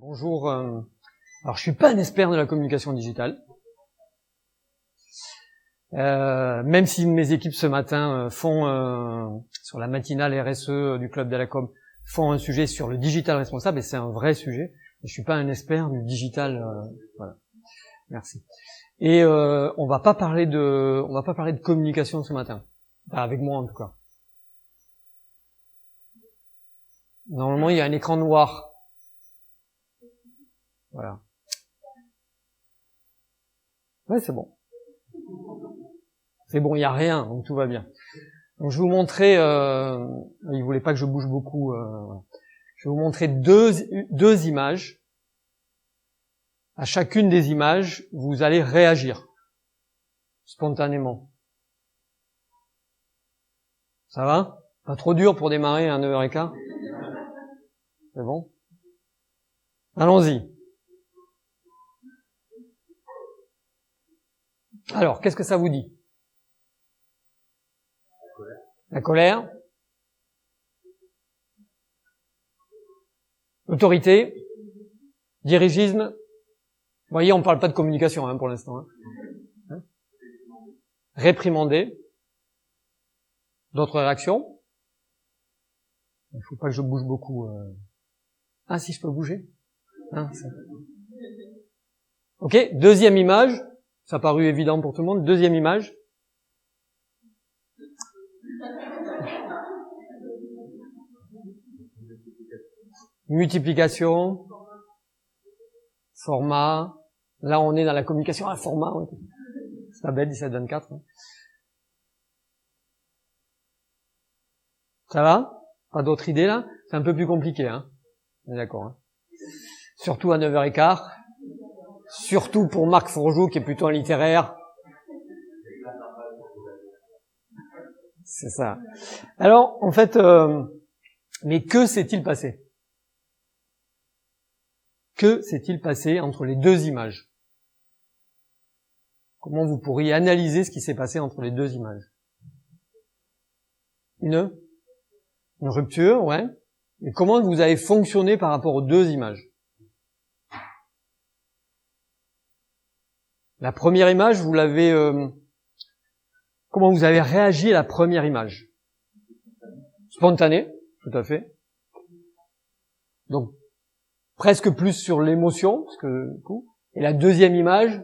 Bonjour. Alors, je suis pas un expert de la communication digitale. Même si mes équipes ce matin font sur la matinale RSE du club d'Alacom font un sujet sur le digital responsable, et c'est un vrai sujet. Je suis pas un expert du digital. Voilà. Merci. Et on va pas parler de communication ce matin. Pas avec moi en tout cas. Normalement, il y a un écran noir. Voilà. Ouais, c'est bon. C'est bon, il n'y a rien, donc tout va bien. Donc je vais vous montrer, il voulait pas que je bouge beaucoup. Voilà. Je vais vous montrer deux images. À chacune des images, vous allez réagir spontanément. Ça va? Pas trop dur pour démarrer à 9h15? C'est bon? Allons-y. Alors, qu'est-ce que ça vous dit? La colère. L'autorité. Dirigisme. Vous voyez, on parle pas de communication pour l'instant. Réprimander. D'autres réactions? Il faut pas que je bouge beaucoup. Ah, si je peux bouger. Ok, deuxième image. Ça a paru évident pour tout le monde. Deuxième image. Multiplication. Format. Là, on est dans la communication à format. C'est pas bête, 17-24. Ça va? Pas d'autres idées, là? C'est un peu plus compliqué, D'accord, Surtout à 9h15. Surtout pour Marc Fourjou, qui est plutôt un littéraire. C'est ça. Alors, en fait, mais que s'est-il passé? Que s'est-il passé entre les deux images? Comment vous pourriez analyser ce qui s'est passé entre les deux images? Une rupture, ouais. Et comment vous avez fonctionné par rapport aux deux images? La première image, vous l'avez... comment vous avez réagi à la première image? Spontané, tout à fait. Donc, presque plus sur l'émotion, parce que du coup. Et la deuxième image,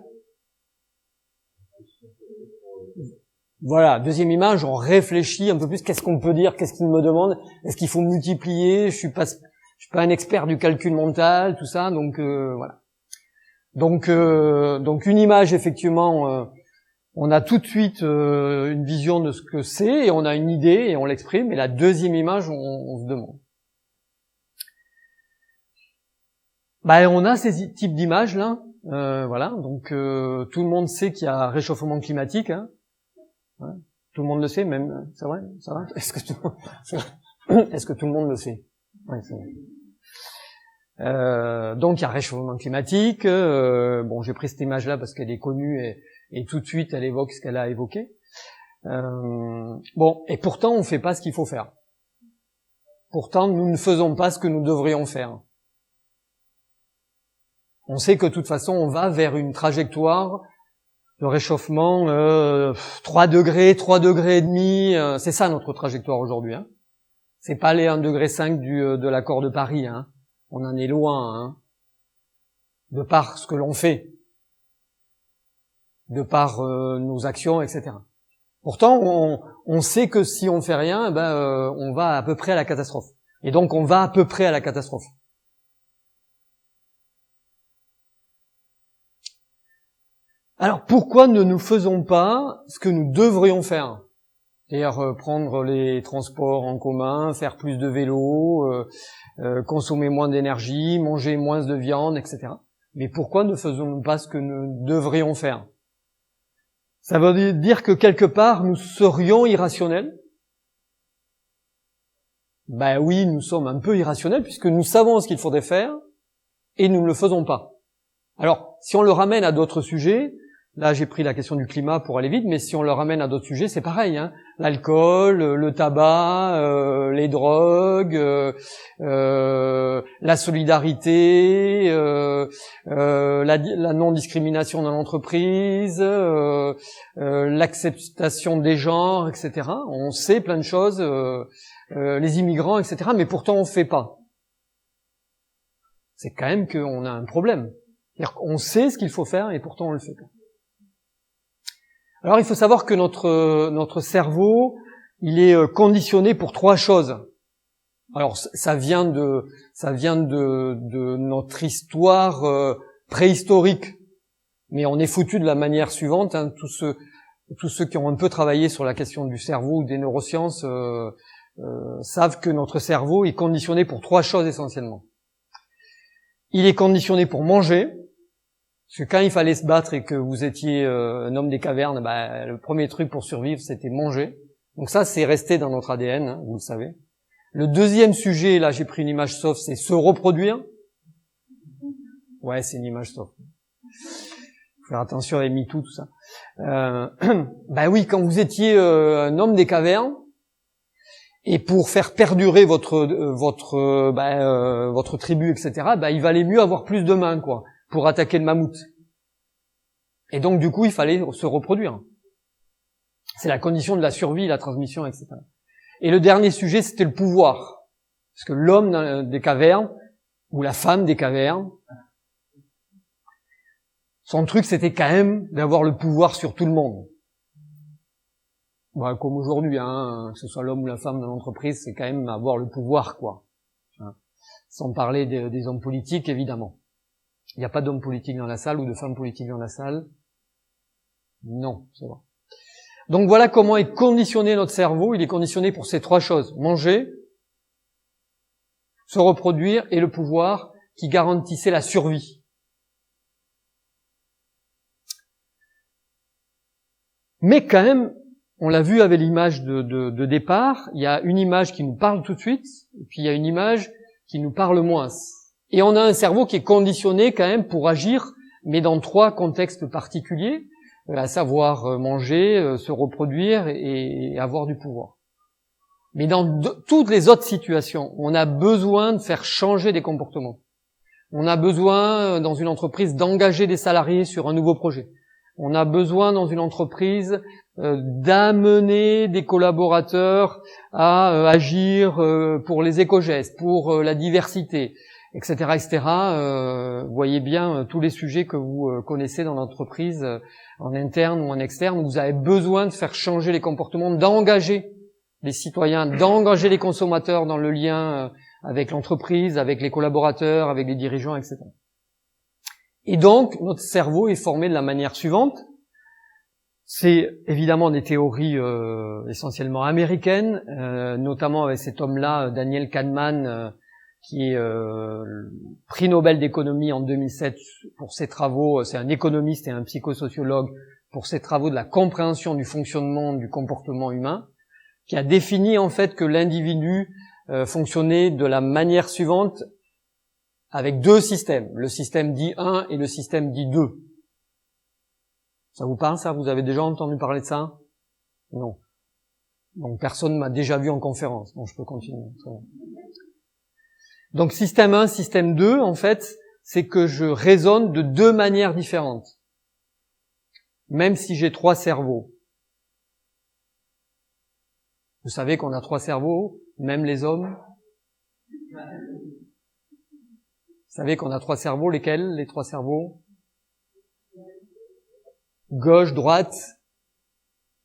voilà, deuxième image, on réfléchit un peu plus. Qu'est-ce qu'on peut dire? Qu'est-ce qu'il me demande? Est-ce qu'il faut multiplier? Je suis pas un expert du calcul mental, tout ça. Donc voilà. Donc une image, effectivement, on a tout de suite une vision de ce que c'est et on a une idée et on l'exprime. Et la deuxième image, on se demande. On a ces types d'images là, voilà. Donc tout le monde sait qu'il y a réchauffement climatique. Ouais. Tout le monde le sait, même. C'est vrai, ça va? Est-ce que tout le monde le sait? Ouais, c'est vrai. Donc il y a réchauffement climatique. J'ai pris cette image-là parce qu'elle est connue et tout de suite elle évoque ce qu'elle a évoqué. Et pourtant on fait pas ce qu'il faut faire. Pourtant nous ne faisons pas ce que nous devrions faire. On sait que de toute façon on va vers une trajectoire de réchauffement 3 degrés, 3 degrés et demi. C'est ça notre trajectoire aujourd'hui. C'est pas les 1,5 degré de l'accord de Paris. On en est loin, de par ce que l'on fait, de par nos actions, etc. Pourtant, on sait que si on fait rien, on va à peu près à la catastrophe. Et donc, on va à peu près à la catastrophe. Alors, pourquoi ne nous faisons pas ce que nous devrions faire? C'est-à-dire prendre les transports en commun, faire plus de vélo, consommer moins d'énergie, manger moins de viande, etc. Mais pourquoi ne faisons-nous pas ce que nous devrions faire? Ça veut dire que quelque part, nous serions irrationnels. Oui, nous sommes un peu irrationnels puisque nous savons ce qu'il faudrait faire et nous ne le faisons pas. Alors, si on le ramène à d'autres sujets, Là, j'ai pris la question du climat pour aller vite, mais si on le ramène à d'autres sujets, c'est pareil. Hein. L'alcool, le tabac, les drogues, la solidarité, la non-discrimination dans l'entreprise, l'acceptation des genres, etc. On sait plein de choses, les immigrants, etc. Mais pourtant, on fait pas. C'est quand même qu'on a un problème. C'est-à-dire qu'on sait ce qu'il faut faire et pourtant on le fait pas. Alors il faut savoir que notre cerveau, il est conditionné pour trois choses. Alors ça vient de notre histoire préhistorique, mais on est foutu de la manière suivante. Hein, tous ceux qui ont un peu travaillé sur la question du cerveau ou des neurosciences savent que notre cerveau est conditionné pour trois choses essentiellement. Il est conditionné pour manger. Parce que quand il fallait se battre et que vous étiez un homme des cavernes, le premier truc pour survivre, c'était manger. Donc ça, c'est resté dans notre ADN, hein, vous le savez. Le deuxième sujet, là, j'ai pris une image soft, c'est se reproduire. Ouais, c'est une image soft. Faut faire attention avec MeToo, tout ça. Oui, quand vous étiez un homme des cavernes, et pour faire perdurer votre tribu, etc., il valait mieux avoir plus de mains, quoi, pour attaquer le mammouth. Et donc, du coup, il fallait se reproduire. C'est la condition de la survie, la transmission, etc. Et le dernier sujet, c'était le pouvoir. Parce que l'homme des cavernes, ou la femme des cavernes, son truc, c'était quand même d'avoir le pouvoir sur tout le monde. Comme aujourd'hui, hein, que ce soit l'homme ou la femme dans l'entreprise, c'est quand même avoir le pouvoir, quoi. Hein. Sans parler des hommes politiques, évidemment. Il n'y a pas d'hommes politiques dans la salle ou de femmes politiques dans la salle. Non, c'est vrai. Donc voilà comment est conditionné notre cerveau. Il est conditionné pour ces trois choses. Manger, se reproduire et le pouvoir qui garantissait la survie. Mais quand même, on l'a vu avec l'image de départ, il y a une image qui nous parle tout de suite, et puis il y a une image qui nous parle moins. Et on a un cerveau qui est conditionné quand même pour agir, mais dans trois contextes particuliers, à savoir manger, se reproduire et avoir du pouvoir. Mais dans toutes les autres situations, on a besoin de faire changer des comportements. On a besoin, dans une entreprise, d'engager des salariés sur un nouveau projet. On a besoin, dans une entreprise, d'amener des collaborateurs à agir pour les éco-gestes, pour la diversité, etc., etc. Vous voyez bien tous les sujets que vous connaissez dans l'entreprise, en interne ou en externe, où vous avez besoin de faire changer les comportements, d'engager les citoyens, d'engager les consommateurs dans le lien avec l'entreprise, avec les collaborateurs, avec les dirigeants, etc. Et donc, notre cerveau est formé de la manière suivante. C'est évidemment des théories essentiellement américaines, notamment avec cet homme-là, Daniel Kahneman, qui est prix Nobel d'économie en 2007 pour ses travaux. C'est un économiste et un psychosociologue pour ses travaux de la compréhension du fonctionnement du comportement humain, qui a défini en fait que l'individu fonctionnait de la manière suivante avec deux systèmes, le système dit 1 et le système dit 2. Ça vous parle, ça? Vous avez déjà entendu parler de ça? Non. Donc personne m'a déjà vu en conférence, donc je peux continuer. Donc système 1, système 2, en fait, c'est que je raisonne de deux manières différentes. Même si j'ai trois cerveaux. Vous savez qu'on a trois cerveaux, même les hommes. Vous savez qu'on a trois cerveaux, lesquels, les trois cerveaux? Gauche, droite.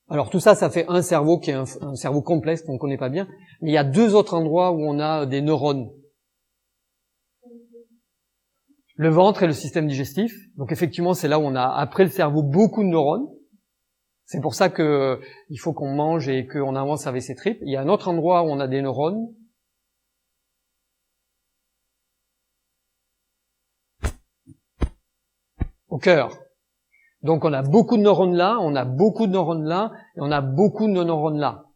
Alors tout ça, ça fait un cerveau qui est un cerveau complexe qu'on ne connaît pas bien. Mais il y a deux autres endroits où on a des neurones. Le ventre et le système digestif. Donc effectivement, c'est là où on a, après le cerveau, beaucoup de neurones. C'est pour ça que il faut qu'on mange et qu'on avance avec ses tripes. Il y a un autre endroit où on a des neurones. Au cœur. Donc on a beaucoup de neurones là, on a beaucoup de neurones là, et on a beaucoup de neurones là.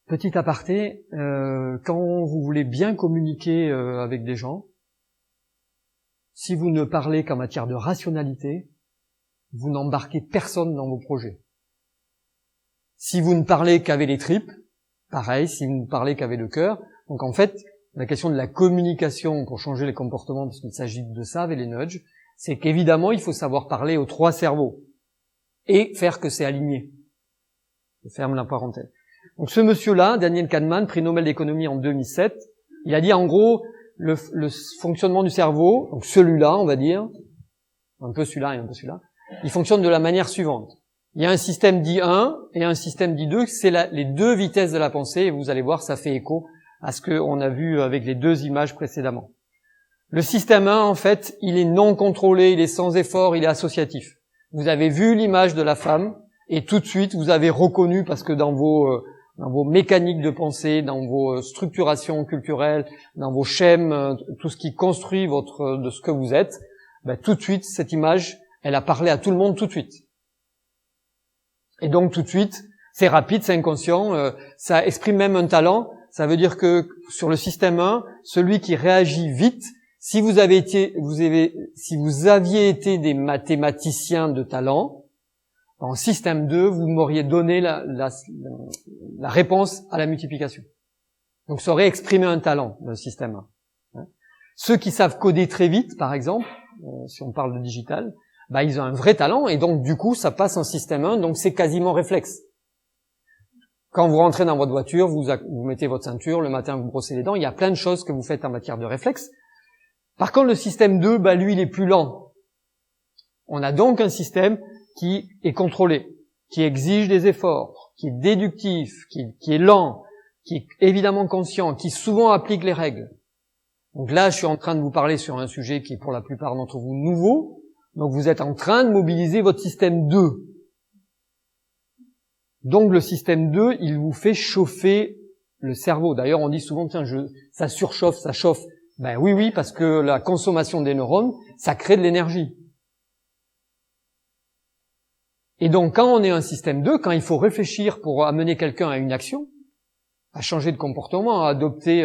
Petit aparté, quand vous voulez bien communiquer avec des gens, si vous ne parlez qu'en matière de rationalité, vous n'embarquez personne dans vos projets. Si vous ne parlez qu'avec les tripes, pareil, si vous ne parlez qu'avec le cœur. Donc en fait, la question de la communication pour changer les comportements, parce qu'il s'agit de ça avec les nudges, c'est qu'évidemment, il faut savoir parler aux 3 cerveaux et faire que c'est aligné. Je ferme la parenthèse. Donc ce monsieur-là, Daniel Kahneman, prix Nobel d'économie en 2007, il a dit en gros le fonctionnement du cerveau, donc celui-là, on va dire, un peu celui-là et un peu celui-là, il fonctionne de la manière suivante. Il y a un système dit 1 et un système dit 2, c'est les 2 vitesses de la pensée, et vous allez voir, ça fait écho à ce qu'on a vu avec les 2 images précédemment. Le système 1, en fait, il est non contrôlé, il est sans effort, il est associatif. Vous avez vu l'image de la femme, et tout de suite, vous avez reconnu, parce que dans vos mécaniques de pensée, dans vos structurations culturelles, dans vos schèmes, tout ce qui construit de ce que vous êtes, tout de suite, cette image, elle a parlé à tout le monde tout de suite. Et donc, tout de suite, c'est rapide, c'est inconscient, ça exprime même un talent. Ça veut dire que sur le système 1, celui qui réagit vite, si vous aviez été des mathématiciens de talent, en système 2, vous m'auriez donné la réponse à la multiplication. Donc ça aurait exprimé un talent, le système 1. Ceux qui savent coder très vite, par exemple, si on parle de digital, ils ont un vrai talent, et donc du coup, ça passe en système 1, donc c'est quasiment réflexe. Quand vous rentrez dans votre voiture, vous mettez votre ceinture, le matin vous brossez les dents, il y a plein de choses que vous faites en matière de réflexe. Par contre, le système 2, lui, il est plus lent. On a donc un système qui est contrôlé, qui exige des efforts, qui est déductif, qui est lent, qui est évidemment conscient, qui souvent applique les règles. Donc là, je suis en train de vous parler sur un sujet qui est pour la plupart d'entre vous nouveau. Donc vous êtes en train de mobiliser votre système 2. Donc le système 2, il vous fait chauffer le cerveau. D'ailleurs, on dit souvent, tiens, ça surchauffe, ça chauffe. Oui, parce que la consommation des neurones, ça crée de l'énergie. Et donc, quand on est un système 2, quand il faut réfléchir pour amener quelqu'un à une action, à changer de comportement, à adopter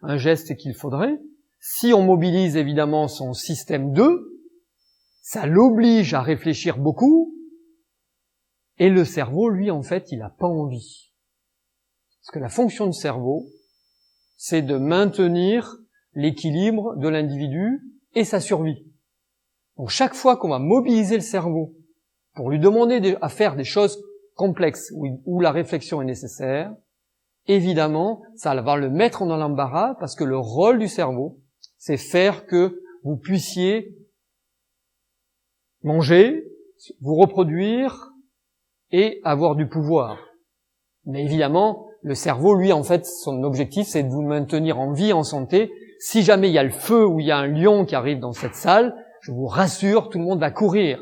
un geste qu'il faudrait, si on mobilise évidemment son système 2, ça l'oblige à réfléchir beaucoup, et le cerveau, lui, en fait, il n'a pas envie. Parce que la fonction du cerveau, c'est de maintenir l'équilibre de l'individu et sa survie. Donc chaque fois qu'on va mobiliser le cerveau pour lui demander à faire des choses complexes où la réflexion est nécessaire, évidemment, ça va le mettre dans l'embarras parce que le rôle du cerveau, c'est faire que vous puissiez manger, vous reproduire et avoir du pouvoir. Mais évidemment, le cerveau, lui, en fait, son objectif, c'est de vous maintenir en vie, en santé. Si jamais il y a le feu ou il y a un lion qui arrive dans cette salle, je vous rassure, tout le monde va courir.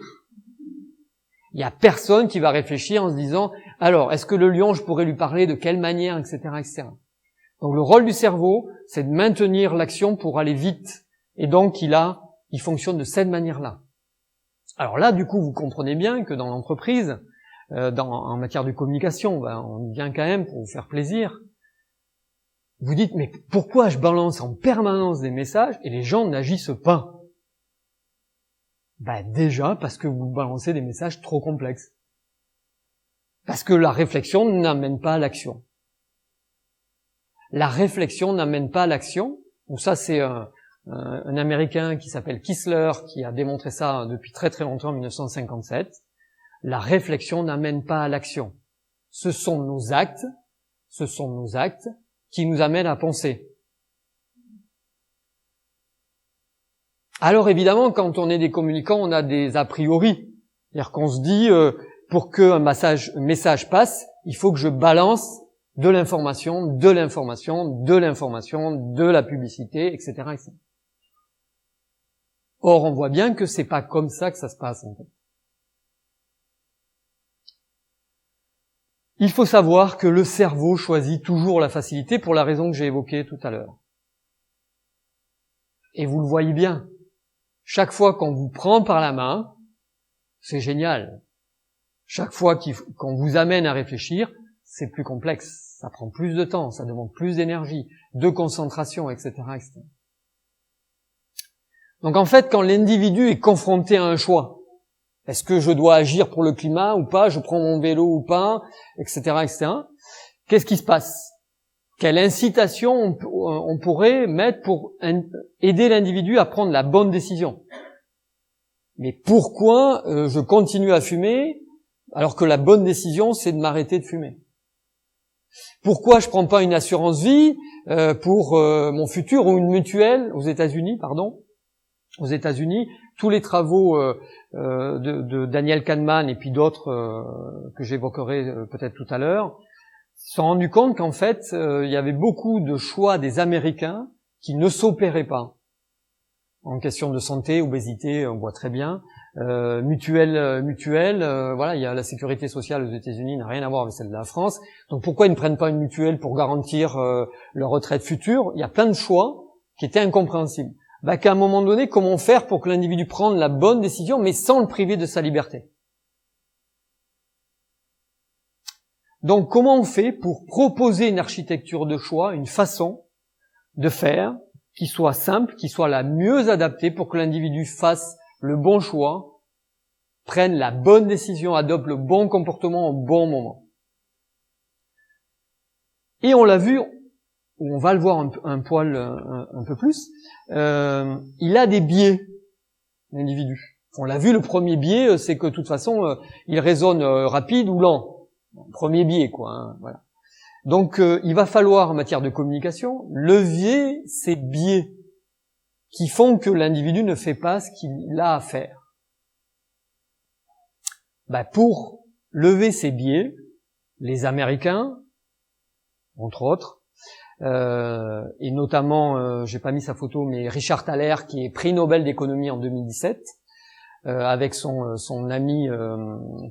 Il n'y a personne qui va réfléchir en se disant « Alors, est-ce que le lion, je pourrais lui parler de quelle manière, etc. etc. » Donc le rôle du cerveau, c'est de maintenir l'action pour aller vite. Et donc il fonctionne de cette manière-là. Alors là, du coup, vous comprenez bien que dans l'entreprise, en matière de communication, on vient quand même pour vous faire plaisir. Vous dites, mais pourquoi je balance en permanence des messages et les gens n'agissent pas? Déjà parce que vous balancez des messages trop complexes. Parce que la réflexion n'amène pas à l'action. La réflexion n'amène pas à l'action. Donc ça, c'est un Américain qui s'appelle Kistler qui a démontré ça depuis très très longtemps, en 1957. La réflexion n'amène pas à l'action. Ce sont nos actes qui nous amènent à penser. Alors évidemment, quand on est des communicants, on a des a priori. C'est-à-dire qu'on se dit, pour qu'un message passe, il faut que je balance de l'information, de la publicité, etc., etc. Or, on voit bien que c'est pas comme ça que ça se passe, en fait. Il faut savoir que le cerveau choisit toujours la facilité pour la raison que j'ai évoquée tout à l'heure. Et vous le voyez bien. Chaque fois qu'on vous prend par la main, c'est génial. Chaque fois qu'on vous amène à réfléchir, c'est plus complexe. Ça prend plus de temps, ça demande plus d'énergie, de concentration, etc., etc. Donc en fait, quand l'individu est confronté à un choix, est-ce que je dois agir pour le climat ou pas, je prends mon vélo ou pas, etc., etc., qu'est-ce qui se passe? Quelle incitation on pourrait mettre pour aider l'individu à prendre la bonne décision? Mais pourquoi je continue à fumer alors que la bonne décision, c'est de m'arrêter de fumer? Pourquoi je prends pas une assurance vie pour mon futur ou une mutuelle aux États-Unis, Aux États-Unis, tous les travaux de Daniel Kahneman et puis d'autres que j'évoquerai peut-être tout à l'heure se sont rendus compte qu'en fait, il y avait beaucoup de choix des Américains qui ne s'opéraient pas. En question de santé, obésité, on voit très bien. Mutuelle, voilà, il y a la sécurité sociale aux États-Unis, n'a rien à voir avec celle de la France. Donc pourquoi ils ne prennent pas une mutuelle pour garantir leur retraite future? Il y a plein de choix qui étaient incompréhensibles. Qu'à un moment donné, comment faire pour que l'individu prenne la bonne décision, mais sans le priver de sa liberté? Donc comment on fait pour proposer une architecture de choix, une façon de faire qui soit simple, qui soit la mieux adaptée pour que l'individu fasse le bon choix, prenne la bonne décision, adopte le bon comportement au bon moment? Et on l'a vu, on va le voir un poil un peu plus, il a des biais, l'individu. On l'a vu, le premier biais, c'est que de toute façon, il raisonne rapide ou lent. Premier biais, quoi. Hein, voilà. Donc, il va falloir, en matière de communication, lever ces biais qui font que l'individu ne fait pas ce qu'il a à faire. Pour lever ces biais, les Américains, entre autres, et notamment, j'ai pas mis sa photo, mais Richard Thaler, qui est prix Nobel d'économie en 2017, avec son ami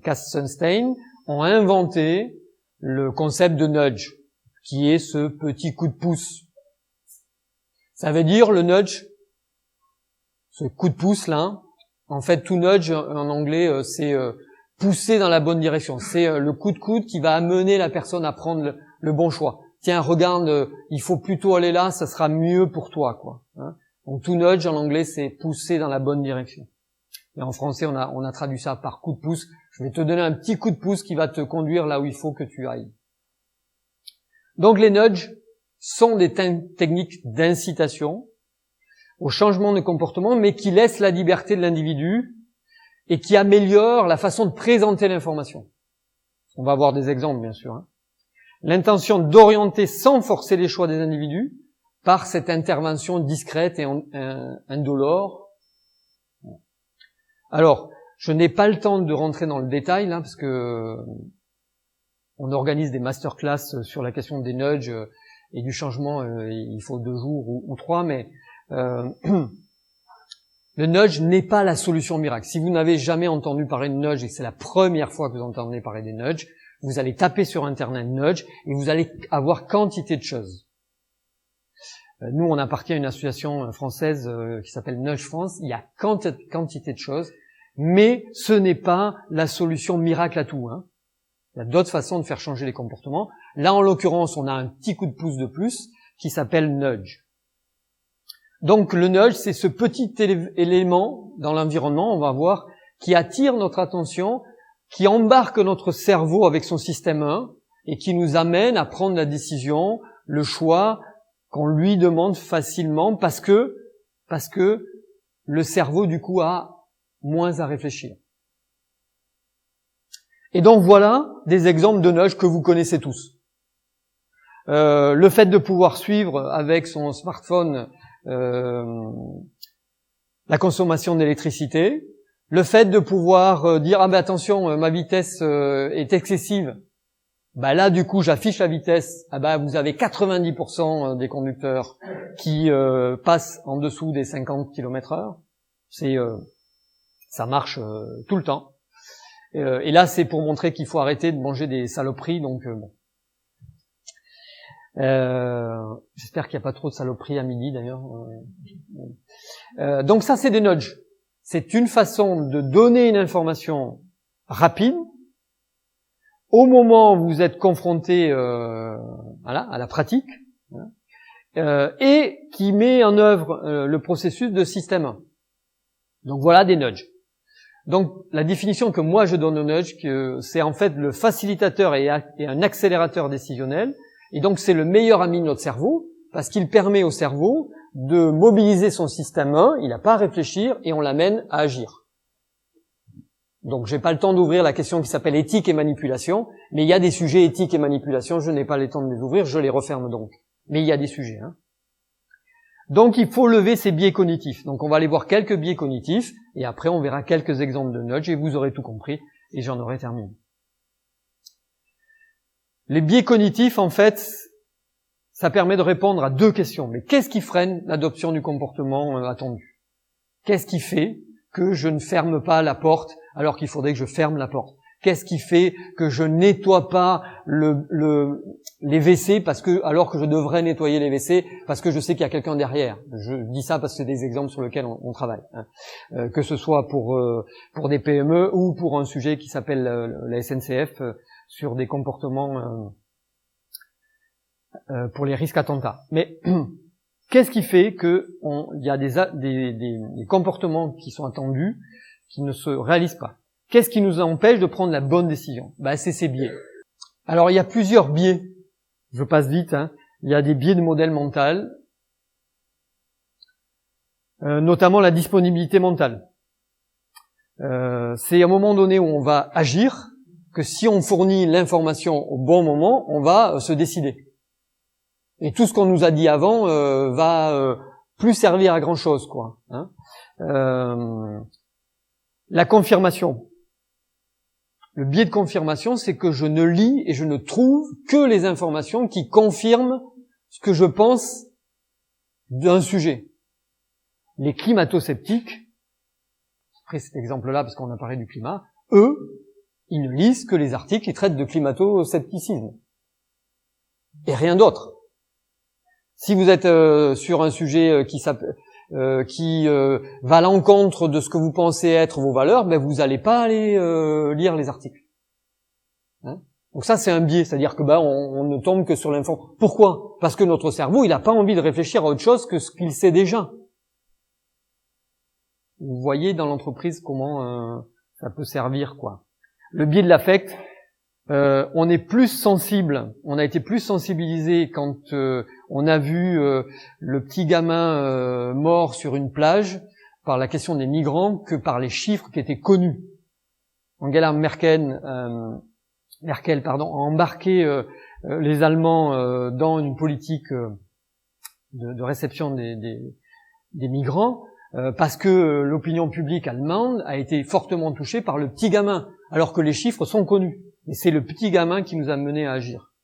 Cass Sunstein, ont inventé le concept de nudge, qui est ce petit coup de pouce. Ça veut dire le nudge, ce coup de pouce là, en fait tout nudge en anglais c'est pousser dans la bonne direction, c'est le coup de coude qui va amener la personne à prendre le bon choix. Tiens, regarde, il faut plutôt aller là, ça sera mieux pour toi, quoi. Hein. Donc tout nudge en anglais c'est pousser dans la bonne direction. Et en français on a traduit ça par coup de pouce. Je vais te donner un petit coup de pouce qui va te conduire là où il faut que tu ailles. Donc les nudges sont des techniques d'incitation au changement de comportement, mais qui laissent la liberté de l'individu et qui améliorent la façon de présenter l'information. On va avoir des exemples, bien sûr. Hein. L'intention d'orienter sans forcer les choix des individus par cette intervention discrète et indolore. Alors, je n'ai pas le temps de rentrer dans le détail, là, parce que on organise des masterclass sur la question des nudges et du changement, il faut 2 jours ou 3, mais le nudge n'est pas la solution miracle. Si vous n'avez jamais entendu parler de nudge et que c'est la première fois que vous entendez parler des nudges, vous allez taper sur Internet nudge et vous allez avoir quantité de choses. Nous, on appartient à une association française qui s'appelle Nudge France. Il y a quantité de choses, mais ce n'est pas la solution miracle à tout. Hein. Il y a d'autres façons de faire changer les comportements. Là, en l'occurrence, on a un petit coup de pouce de plus qui s'appelle nudge. Donc, le nudge, c'est ce petit élément dans l'environnement, on va voir, qui attire notre attention, qui embarque notre cerveau avec son système 1 et qui nous amène à prendre la décision, le choix qu'on lui demande facilement parce que le cerveau, du coup, a moins à réfléchir. Et donc, voilà des exemples de nudge que vous connaissez tous. Le fait de pouvoir suivre avec son smartphone la consommation d'électricité, le fait de pouvoir dire attention, ma vitesse est excessive. Là du coup j'affiche la vitesse. Vous avez 90% des conducteurs qui passent en dessous des 50 km/h. Ça marche tout le temps. Et là c'est pour montrer qu'il faut arrêter de manger des saloperies. Donc bon. J'espère qu'il n'y a pas trop de saloperies à midi d'ailleurs. Donc ça c'est des nudges. C'est une façon de donner une information rapide au moment où vous êtes confronté à la pratique et qui met en œuvre le processus de système 1. Donc voilà des nudges. Donc la définition que moi je donne au nudge, c'est en fait le facilitateur et un accélérateur décisionnel. Et donc c'est le meilleur ami de notre cerveau, parce qu'il permet au cerveau de mobiliser son système 1, il n'a pas à réfléchir, et on l'amène à agir. Donc j'ai pas le temps d'ouvrir la question qui s'appelle éthique et manipulation, mais il y a des sujets éthique et manipulation, je n'ai pas le temps de les ouvrir, je les referme donc. Mais il y a des sujets. Donc il faut lever ces biais cognitifs. Donc on va aller voir quelques biais cognitifs, et après on verra quelques exemples de nudge, et vous aurez tout compris, et j'en aurai terminé. Les biais cognitifs, en fait, ça permet de répondre à deux questions. Mais qu'est-ce qui freine l'adoption du comportement attendu? Qu'est-ce qui fait que je ne ferme pas la porte alors qu'il faudrait que je ferme la porte? Qu'est-ce qui fait que je nettoie pas les WC alors que je devrais nettoyer les WC parce que je sais qu'il y a quelqu'un derrière? Je dis ça parce que c'est des exemples sur lesquels on travaille, que ce soit pour des PME ou pour un sujet qui s'appelle la SNCF sur des comportements pour les risques attentats. Mais qu'est-ce qui fait que il y a des comportements qui sont attendus qui ne se réalisent pas? Qu'est-ce qui nous empêche de prendre la bonne décision? C'est ces biais. Alors il y a plusieurs biais. Je passe vite. Il y a des biais de modèle mental, notamment la disponibilité mentale. C'est à un moment donné où on va agir que si on fournit l'information au bon moment, on va se décider. Et tout ce qu'on nous a dit avant va plus servir à grand chose, quoi. La confirmation. Le biais de confirmation, c'est que je ne lis et je ne trouve que les informations qui confirment ce que je pense d'un sujet. Les climato-sceptiques, j'ai pris cet exemple-là parce qu'on a parlé du climat, eux, ils ne lisent que les articles qui traitent de climato-scepticisme. Et rien d'autre. Si vous êtes sur un sujet qui va à l'encontre de ce que vous pensez être vos valeurs, vous n'allez pas aller lire les articles. Donc ça, c'est un biais, c'est-à-dire que on ne tombe que sur l'info. Pourquoi? Parce que notre cerveau, il n'a pas envie de réfléchir à autre chose que ce qu'il sait déjà. Vous voyez dans l'entreprise comment ça peut servir, quoi. Le biais de l'affect, on est plus sensible, on a été plus sensibilisé quand on a vu le petit gamin mort sur une plage par la question des migrants que par les chiffres qui étaient connus. Angela Merkel a embarqué les Allemands dans une politique de réception des migrants parce que l'opinion publique allemande a été fortement touchée par le petit gamin, alors que les chiffres sont connus. Et c'est le petit gamin qui nous a menés à agir.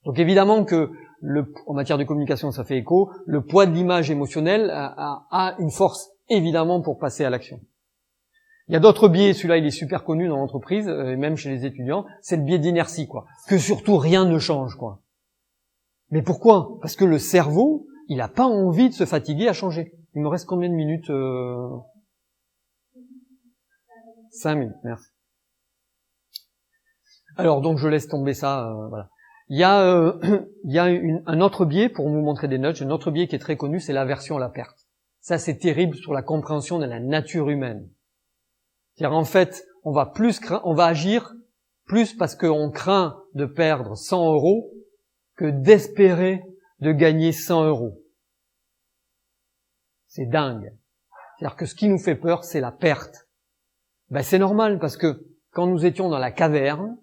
Donc évidemment que, en matière de communication, ça fait écho, le poids de l'image émotionnelle a une force, évidemment, pour passer à l'action. Il y a d'autres biais, celui-là il est super connu dans l'entreprise, et même chez les étudiants, c'est le biais d'inertie, quoi. Que surtout rien ne change, quoi. Mais pourquoi? Parce que le cerveau, il n'a pas envie de se fatiguer à changer. Il me reste combien de minutes 5 minutes, merci. Alors donc je laisse tomber ça, voilà. Il y a un autre biais pour vous montrer des nudges, un autre biais qui est très connu, c'est l'aversion à la perte. Ça c'est terrible sur la compréhension de la nature humaine. C'est-à-dire en fait, on va agir plus parce qu'on craint de perdre 100 € que d'espérer de gagner 100 €. C'est dingue. C'est-à-dire que ce qui nous fait peur, c'est la perte. C'est normal parce que quand nous étions dans la caverne,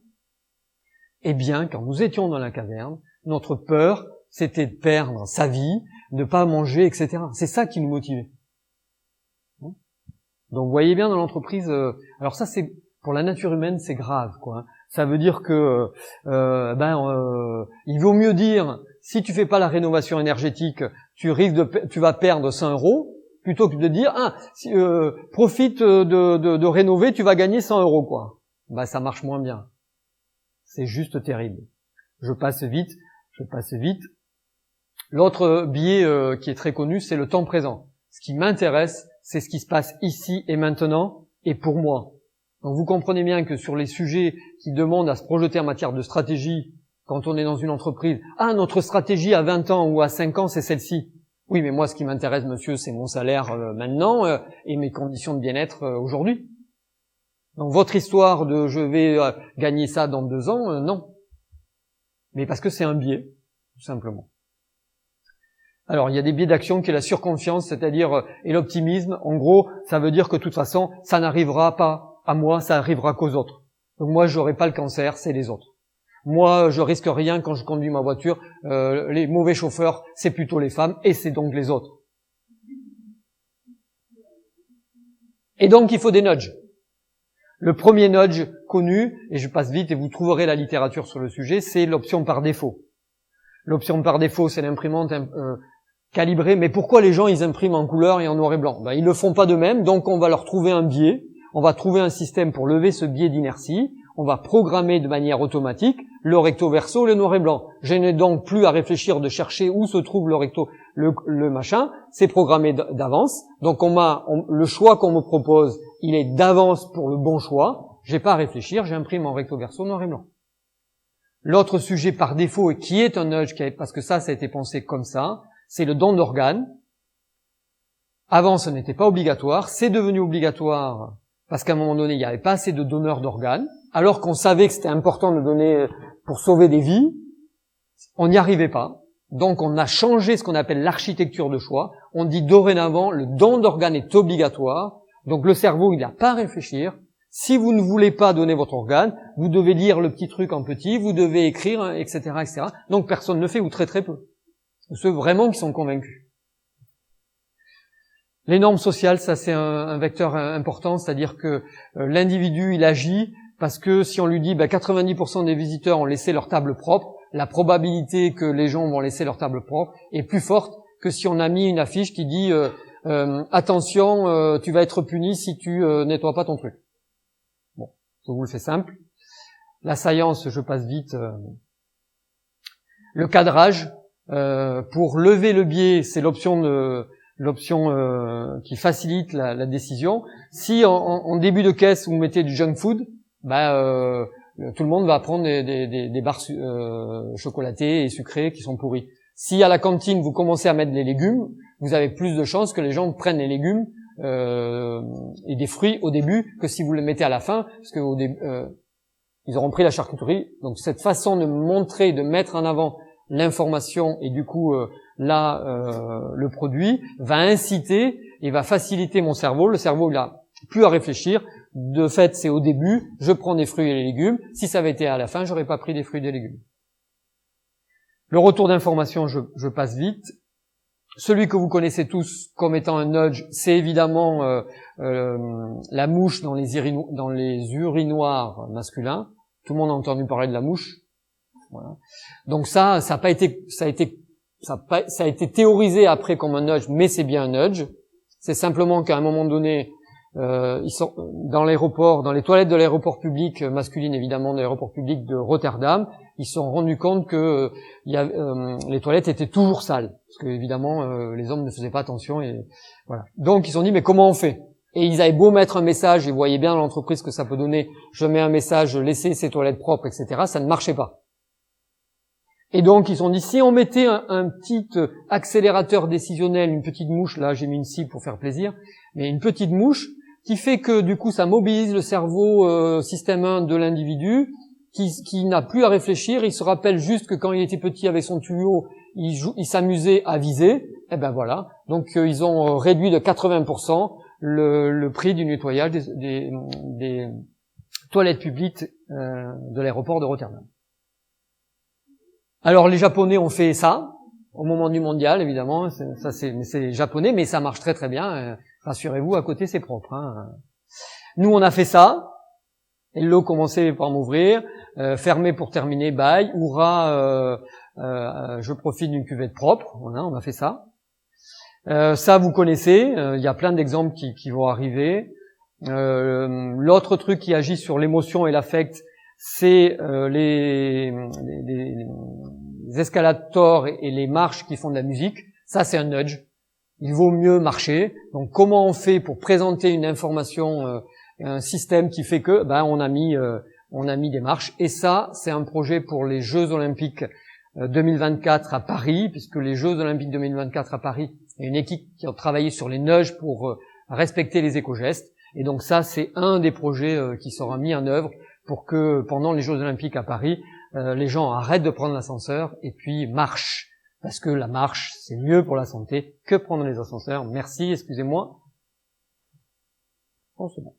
notre peur, c'était de perdre sa vie, de pas manger, etc. C'est ça qui nous motivait. Donc, vous voyez bien dans l'entreprise, alors ça, c'est, pour la nature humaine, c'est grave, quoi. Ça veut dire que, il vaut mieux dire, si tu fais pas la rénovation énergétique, tu vas perdre 100 €, plutôt que de dire, profite de rénover, tu vas gagner 100 €, quoi. Ça marche moins bien. C'est juste terrible. Je passe vite. L'autre biais qui est très connu, c'est le temps présent. Ce qui m'intéresse, c'est ce qui se passe ici et maintenant, et pour moi. Donc vous comprenez bien que sur les sujets qui demandent à se projeter en matière de stratégie, quand on est dans une entreprise, notre stratégie à 20 ans ou à 5 ans, c'est celle-ci. Oui, mais moi, ce qui m'intéresse, monsieur, c'est mon salaire maintenant et mes conditions de bien-être aujourd'hui. Donc, votre histoire de je vais gagner ça dans 2 ans, non. Mais parce que c'est un biais, tout simplement. Alors, il y a des biais d'action qui est la surconfiance, c'est-à-dire, et l'optimisme. En gros, ça veut dire que de toute façon, ça n'arrivera pas à moi, ça arrivera qu'aux autres. Donc moi, j'aurai pas le cancer, c'est les autres. Moi, je risque rien quand je conduis ma voiture. Les mauvais chauffeurs, c'est plutôt les femmes, et c'est donc les autres. Et donc, il faut des nudges. Le premier nudge connu, et je passe vite et vous trouverez la littérature sur le sujet, c'est l'option par défaut. L'option par défaut, c'est l'imprimante calibrée. Mais pourquoi les gens, ils impriment en couleur et en noir et blanc? Ils le font pas d'eux-mêmes, donc on va leur trouver un biais. On va trouver un système pour lever ce biais d'inertie. On va programmer de manière automatique le recto verso, le noir et blanc. Je n'ai donc plus à réfléchir de chercher où se trouve le recto, le machin. C'est programmé d'avance. Donc le choix qu'on me propose, il est d'avance pour le bon choix. J'ai pas à réfléchir, j'imprime en recto verso, noir et blanc. L'autre sujet par défaut, et qui est un nudge, parce que ça a été pensé comme ça, c'est le don d'organes. Avant, ce n'était pas obligatoire. C'est devenu obligatoire parce qu'à un moment donné, il n'y avait pas assez de donneurs d'organes, alors qu'on savait que c'était important de donner pour sauver des vies. On n'y arrivait pas. Donc on a changé ce qu'on appelle l'architecture de choix. On dit dorénavant, le don d'organes est obligatoire. Donc le cerveau, il n'a pas à réfléchir. Si vous ne voulez pas donner votre organe, vous devez lire le petit truc en petit, vous devez écrire, etc., etc. Donc personne ne le fait, ou très très peu. Ceux vraiment qui sont convaincus. Les normes sociales, ça c'est un vecteur important, c'est-à-dire que l'individu, il agit parce que si on lui dit 90% des visiteurs ont laissé leur table propre, la probabilité que les gens vont laisser leur table propre est plus forte que si on a mis une affiche qui dit attention, tu vas être puni si tu nettoies pas ton truc. Bon, je vous le fais simple. La science, je passe vite. Le cadrage, pour lever le biais, c'est l'option qui facilite la décision. Si en début de caisse vous mettez du junk food, tout le monde va prendre des barres chocolatées et sucrées qui sont pourries. Si à la cantine vous commencez à mettre des légumes, vous avez plus de chances que les gens prennent les légumes et des fruits au début que si vous les mettez à la fin, parce que au début ils auront pris la charcuterie. Donc cette façon de montrer, de mettre en avant l'information et du coup le produit va inciter et va faciliter mon cerveau. Le cerveau, il a plus à réfléchir. De fait, c'est au début, je prends des fruits et des légumes. Si ça avait été à la fin, j'aurais pas pris des fruits et des légumes. Le retour d'information, je passe vite. Celui que vous connaissez tous comme étant un nudge, c'est évidemment la mouche dans les urinoirs masculins. Tout le monde a entendu parler de la mouche. Voilà. Donc ça a été théorisé après comme un nudge, mais c'est bien un nudge. C'est simplement qu'à un moment donné, ils sont dans l'aéroport, dans les toilettes de l'aéroport public masculine, évidemment, de l'aéroport public de Rotterdam, ils se sont rendus compte que les toilettes étaient toujours sales, parce que évidemment les hommes ne faisaient pas attention et voilà. Donc ils se sont dit mais comment on fait? Et ils avaient beau mettre un message, et vous voyez bien dans l'entreprise que ça peut donner, je mets un message, laissez ces toilettes propres, etc. Ça ne marchait pas. Et donc, ils se sont dit, si on mettait un petit accélérateur décisionnel, une petite mouche, là, j'ai mis une scie pour faire plaisir, mais une petite mouche, qui fait que, du coup, ça mobilise le cerveau système 1 de l'individu, qui n'a plus à réfléchir, il se rappelle juste que quand il était petit avec son tuyau, il s'amusait à viser, et ben voilà. Donc, ils ont réduit de 80% le prix du nettoyage des toilettes publiques de l'aéroport de Rotterdam. Alors les Japonais ont fait ça au moment du mondial, évidemment. C'est japonais, mais ça marche très très bien. Rassurez-vous, à côté c'est propre. Hein. Nous on a fait ça. Hello commençait par m'ouvrir, fermé pour terminer, bye. Oura, je profite d'une cuvette propre. Voilà, on a fait ça. Ça vous connaissez. Il y a plein d'exemples qui vont arriver. L'autre truc qui agit sur l'émotion et l'affect, c'est les escalators et les marches qui font de la musique. Ça, c'est un nudge. Il vaut mieux marcher. Donc, comment on fait pour présenter une information, un système qui fait que, on a mis des marches. Et ça, c'est un projet pour les Jeux Olympiques 2024 à Paris, puisque les Jeux Olympiques 2024 à Paris, il y a une équipe qui a travaillé sur les nudges pour respecter les éco-gestes. Et donc ça, c'est un des projets qui sera mis en œuvre pour que pendant les Jeux Olympiques à Paris, les gens arrêtent de prendre l'ascenseur et puis marchent. Parce que la marche, c'est mieux pour la santé que prendre les ascenseurs. Merci, excusez-moi. Oh, c'est bon.